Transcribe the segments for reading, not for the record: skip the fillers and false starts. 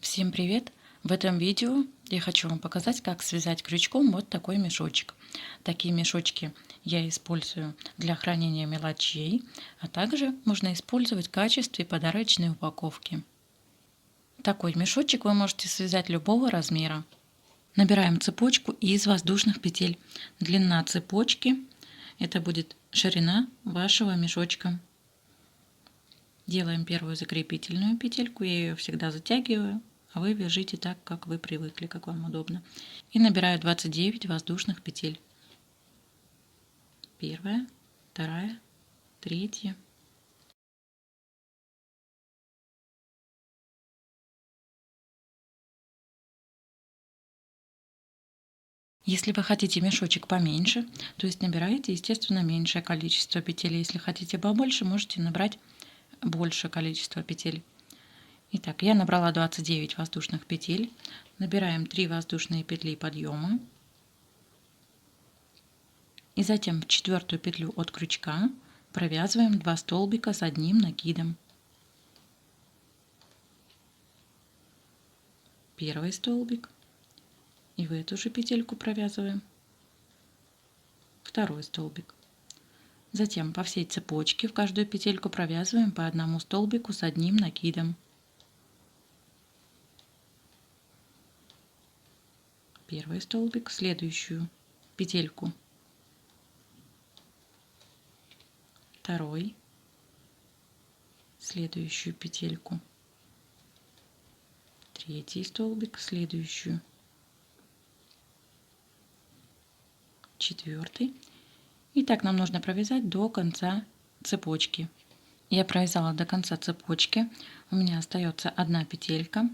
Всем привет! В этом видео я хочу вам показать, как связать крючком вот такой мешочек. Такие мешочки я использую для хранения мелочей, а также можно использовать в качестве подарочной упаковки. Такой мешочек вы можете связать любого размера. Набираем цепочку из воздушных петель. Длина цепочки – это будет ширина вашего мешочка. Делаем первую закрепительную петельку, я ее всегда затягиваю, а вы вяжите так, как вы привыкли, как вам удобно. И набираю 29 воздушных петель. Первая, вторая, третья. Если вы хотите мешочек поменьше, то есть набираете, естественно, меньшее количество петель. Если хотите побольше, можете набрать большее количество петель. Итак, я набрала 29 воздушных петель. Набираем 3 воздушные петли подъема. И затем в четвертую петлю от крючка провязываем 2 столбика с одним накидом. Первый столбик, и в эту же петельку провязываем второй столбик. Затем по всей цепочке в каждую петельку провязываем по одному столбику с одним накидом. Первый столбик, следующую петельку, второй, следующую петельку, третий столбик, следующую, четвертый. И так нам нужно провязать до конца цепочки. Я провязала до конца цепочки, у меня остается одна петелька.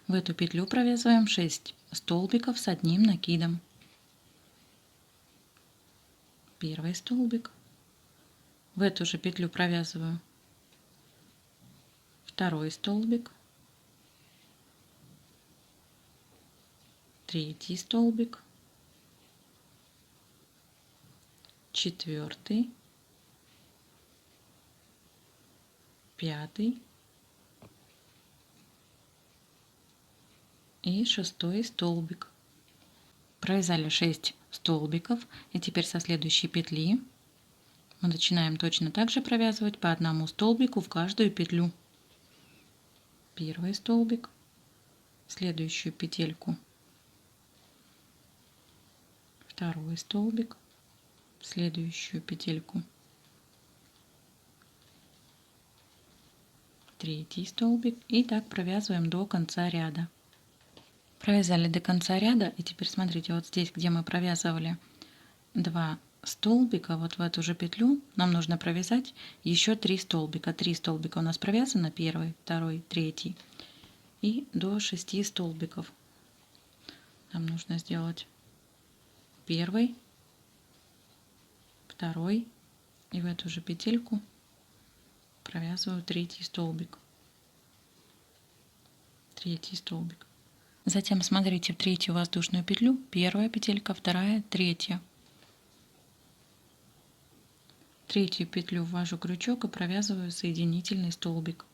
В эту петлю провязываем 6 столбиков с одним накидом. Первый столбик, в эту же петлю провязываю второй столбик, третий столбик, четвертый, пятый и шестой столбик. Провязали 6 столбиков, и теперь со следующей петли мы начинаем точно так же провязывать по одному столбику в каждую петлю. Первый столбик, следующую петельку, второй столбик, следующую петельку, третий столбик, и так провязываем до конца ряда. Провязали до конца ряда, и теперь смотрите, вот здесь, где мы провязывали 2 столбика, вот в эту же петлю нам нужно провязать еще 3 столбика. 3 столбика у нас провязано, первый, второй, третий, и до 6 столбиков нам нужно сделать первый, второй, и в эту же петельку провязываю третий столбик. Третий столбик. Затем смотрите в третью воздушную петлю, первая петелька, вторая, третья. Третью петлю ввожу крючок и провязываю соединительный столбик.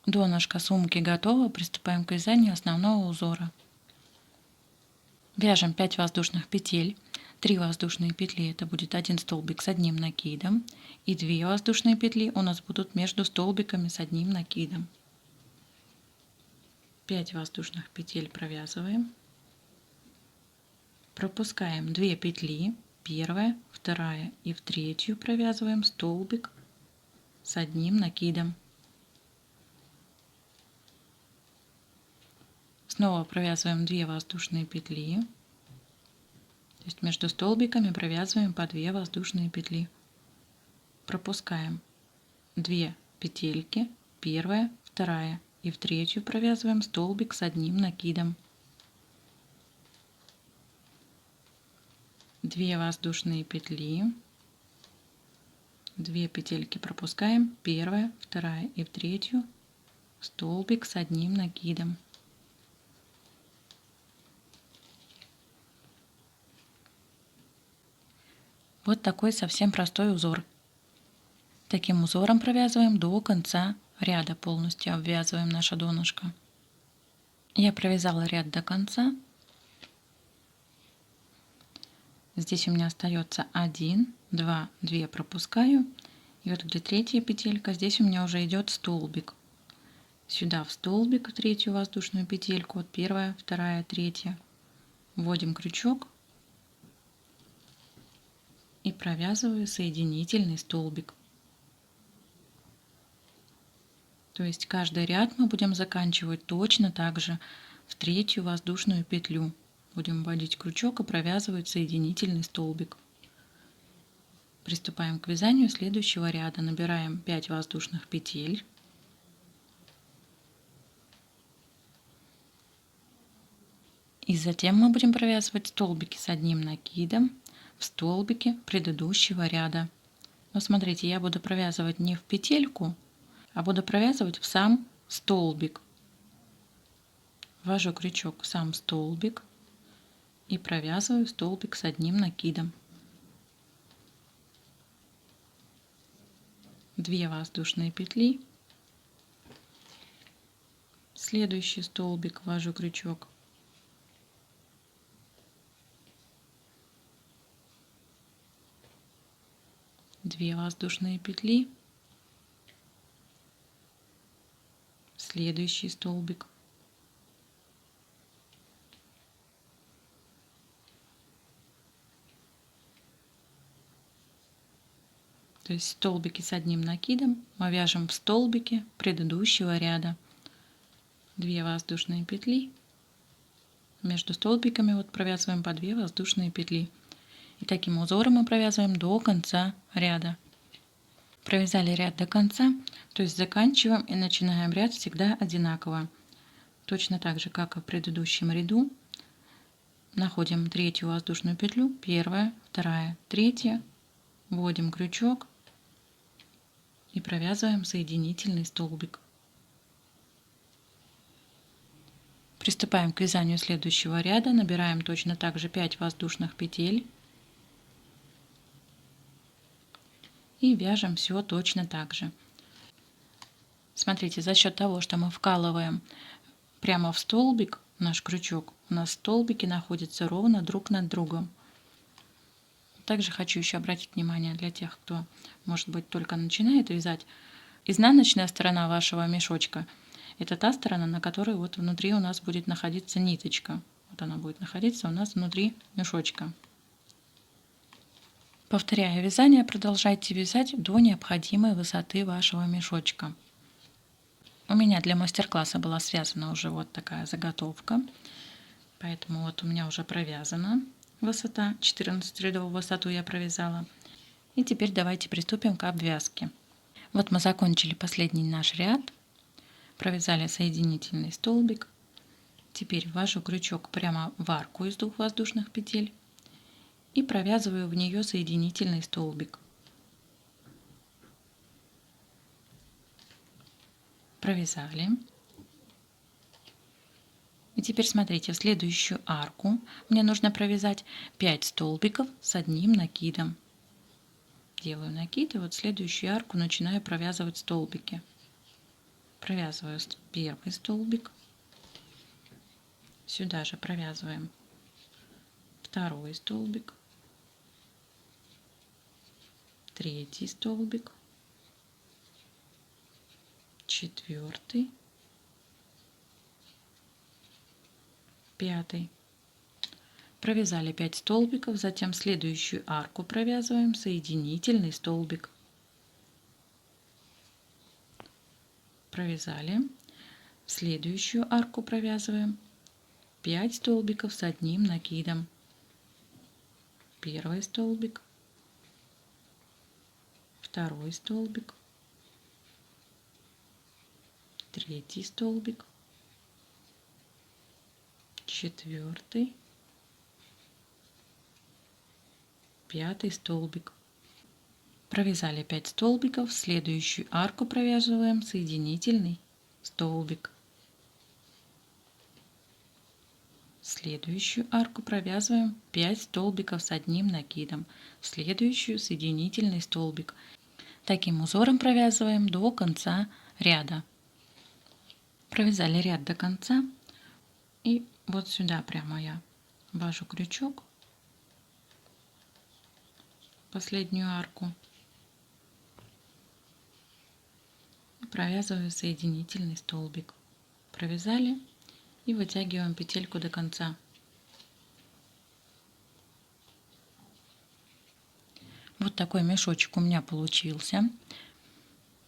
Донышко сумки готово, приступаем к вязанию основного узора. Вяжем 5 воздушных петель, 3 воздушные петли это будет 1 столбик с одним накидом, и 2 воздушные петли у нас будут между столбиками с одним накидом. 5 воздушных петель провязываем, пропускаем 2 петли, первая, вторая, и в третью провязываем столбик с одним накидом. Снова провязываем 2 воздушные петли, то есть между столбиками провязываем по 2 воздушные петли. Пропускаем 2 петельки, первая, вторая, и в третью провязываем столбик с одним накидом. 2 воздушные петли, 2 петельки пропускаем, первая, вторая, и в третью столбик с одним накидом. Вот такой совсем простой узор. Таким узором провязываем до конца ряда, полностью обвязываем наше донышко. Я провязала ряд до конца. Здесь у меня остается 1, 2, 2 пропускаю. И вот где третья петелька, здесь у меня уже идет столбик. Сюда в столбик, в третью воздушную петельку, вот первая, вторая, третья. Вводим крючок и провязываю соединительный столбик. То есть каждый ряд мы будем заканчивать точно так же в третью воздушную петлю. Будем вводить крючок и провязывать соединительный столбик. Приступаем к вязанию следующего ряда. Набираем 5 воздушных петель. И затем мы будем провязывать столбики с одним накидом в столбике предыдущего ряда. Но смотрите, я буду провязывать не в петельку, а буду провязывать в сам столбик. Ввожу крючок в сам столбик и провязываю столбик с одним накидом. 2 воздушные петли. Следующий столбик ввожу крючок. Две воздушные петли. Следующий столбик. То есть столбики с одним накидом мы вяжем в столбике предыдущего ряда. 2 воздушные петли. Между столбиками вот провязываем по 2 воздушные петли. И таким узором мы провязываем до конца ряда. Провязали ряд до конца, то есть заканчиваем и начинаем ряд всегда одинаково. Точно так же, как и в предыдущем ряду. Находим третью воздушную петлю, первая, вторая, третья. Вводим крючок и провязываем соединительный столбик. Приступаем к вязанию следующего ряда. Набираем точно так же 5 воздушных петель. И вяжем все точно так же. Смотрите, за счет того, что мы вкалываем прямо в столбик наш крючок, у нас столбики находятся ровно друг над другом. Также хочу еще обратить внимание для тех, кто, может быть, только начинает вязать. Изнаночная сторона вашего мешочка — это та сторона, на которой вот внутри у нас будет находиться ниточка. Вот она будет находиться у нас внутри мешочка. Повторяя вязание, продолжайте вязать до необходимой высоты вашего мешочка. У меня для мастер-класса была связана уже вот такая заготовка, поэтому вот у меня уже провязана высота, 14 рядов в высоту я провязала. И теперь давайте приступим к обвязке. Вот мы закончили последний наш ряд, провязали соединительный столбик. Теперь ввожу крючок прямо в арку из 2 воздушных петель и провязываю в нее соединительный столбик. Провязали. И теперь смотрите, в следующую арку мне нужно провязать 5 столбиков с одним накидом. Делаю накид и вот в следующую арку начинаю провязывать столбики. Провязываю первый столбик. Сюда же провязываем второй столбик. Третий столбик. Четвертый. Пятый. Провязали 5 столбиков, затем следующую арку провязываем соединительный столбик. Провязали. В следующую арку провязываем 5 столбиков с одним накидом. Первый столбик, второй столбик, третий столбик, четвертый, пятый столбик. Провязали 5 столбиков, в следующую арку провязываем соединительный столбик. В следующую арку провязываем 5 столбиков с одним накидом, в следующую соединительный столбик. Таким узором провязываем до конца ряда. Провязали ряд до конца, и вот сюда прямо я ввожу крючок, последнюю арку, и провязываю соединительный столбик. Провязали и вытягиваем петельку до конца. Вот такой мешочек у меня получился.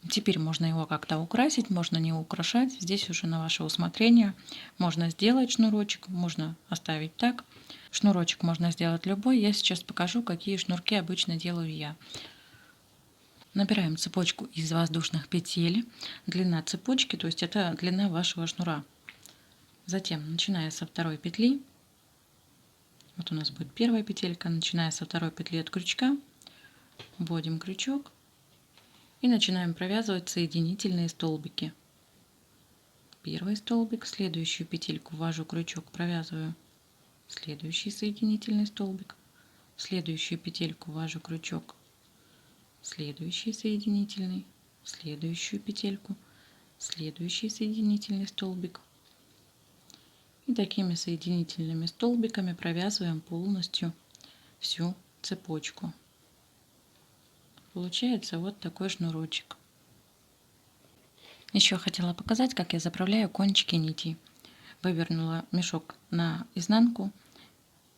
Теперь можно его как-то украсить, можно не украшать. Здесь уже на ваше усмотрение. Можно сделать шнурочек, можно оставить так. Шнурочек можно сделать любой. Я сейчас покажу, какие шнурки обычно делаю я. Набираем цепочку из воздушных петель. Длина цепочки, то есть это длина вашего шнура. Затем, начиная со второй петли, вот у нас будет первая петелька, начиная со второй петли от крючка, вводим крючок и начинаем провязывать соединительные столбики. Первый столбик, следующую петельку ввожу крючок, провязываю следующий соединительный столбик, следующую петельку ввожу крючок, следующий соединительный, следующую петельку, следующий соединительный столбик. И такими соединительными столбиками провязываем полностью всю цепочку. Получается вот такой шнурочек. Еще хотела показать, как я заправляю кончики нитей. Вывернула мешок на изнанку,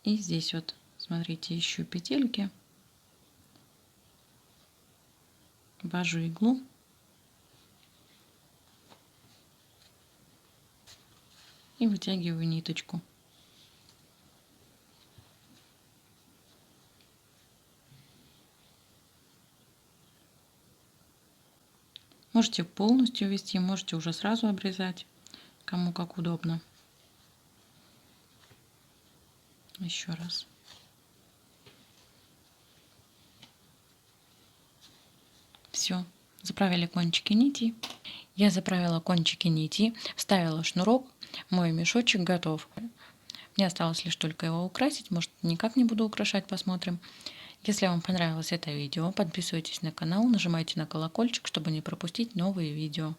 и здесь вот, смотрите, ищу петельки, ввожу иглу и вытягиваю ниточку. Можете полностью ввести, можете уже сразу обрезать, кому как удобно. Еще раз. Все, заправили кончики нитей. Я заправила кончики нитей, вставила шнурок, мой мешочек готов. Мне осталось лишь только его украсить, может, никак не буду украшать, посмотрим. Если вам понравилось это видео, подписывайтесь на канал, нажимайте на колокольчик, чтобы не пропустить новые видео.